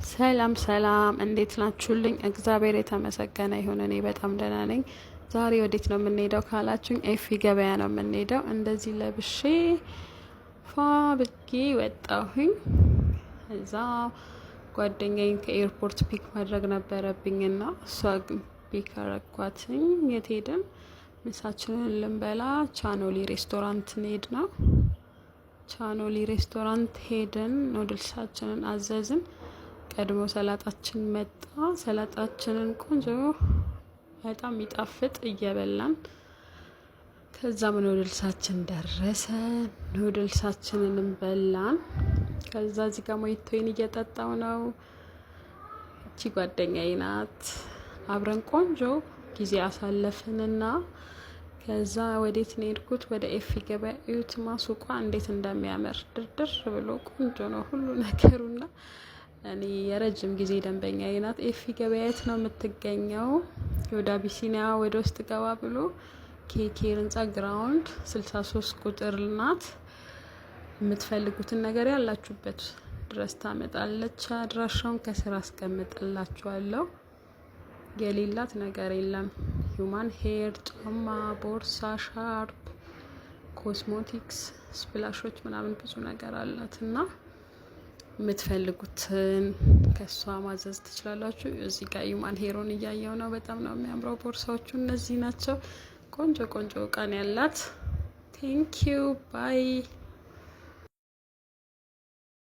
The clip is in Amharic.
ሰላም ሰላም፣ እንዴት ናችሁልኝ? እግዚአብሔር የተመሰገነ ይሁን። እኔ በጣም ደህና ነኝ። ዛሬ ወዴት ነው የምንሄደው ካላችሁኝ፣ ኤፊ ገበያ ነው የምንሄደው። እንደዚህ ለብሼ ፏ ብጌ ወጣሁኝ። እዛ ጓደኛዬን ከኤርፖርት ፒክ ማድረግ ነበረብኝና እሷ ፒክ አረኳትኝ። የት ሄድን? ምሳችንን ልንበላ ቻኖሊ ሬስቶራንት እንሄድ ነው። ቻኖሊ ሬስቶራንት ሄድን። ኑድልሳችንን አዘዝን። ቀድሞ ሰላጣችን መጣ። ሰላጣችንን ቆንጆ በጣም የሚጣፍጥ እየበላን ከዛም ኑድልሳችን ደረሰ። ኑድልሳችንን በላን። ከዛ እዚህ ጋር ሞይቶይን እየጠጣው ነው። እቺ ጓደኛዬ ናት። አብረን ቆንጆ ጊዜ አሳለፍንና ከዛ ወዴት ነው የሄድኩት? ወደ ኤፊ ገበያ። እዩት ማሱቋ እንዴት እንደሚያምር ድርድር ብሎ ቆንጆ ነው ሁሉ ነገሩና እኔ የረጅም ጊዜ ደንበኛዬ ናት። ኤፊ ገበያ የት ነው የምትገኘው? ወደ አቢሲኒያ ወደ ውስጥ ገባ ብሎ ኬኬር ህንጻ ግራውንድ 63 ቁጥር ናት። የምትፈልጉትን ነገር ያላችሁበት ድረስ ታመጣለች። አድራሻውን ከስራ አስቀምጥላችኋለሁ። የሌላት ነገር የለም። ሂውማን ሄር፣ ጫማ፣ ቦርሳ፣ ሻርፕ፣ ኮስሞቲክስ፣ ስፕላሾች ምናምን ብዙ ነገር አላትና የምትፈልጉትን ከሷ ማዘዝ ትችላላችሁ። እዚህ ጋር ሂውማን ሄሮን እያየው ነው። በጣም ነው የሚያምረው። ቦርሳዎቹ እነዚህ ናቸው። ቆንጆ ቆንጆ እቃን ያላት። ቴንኪዩ ባይ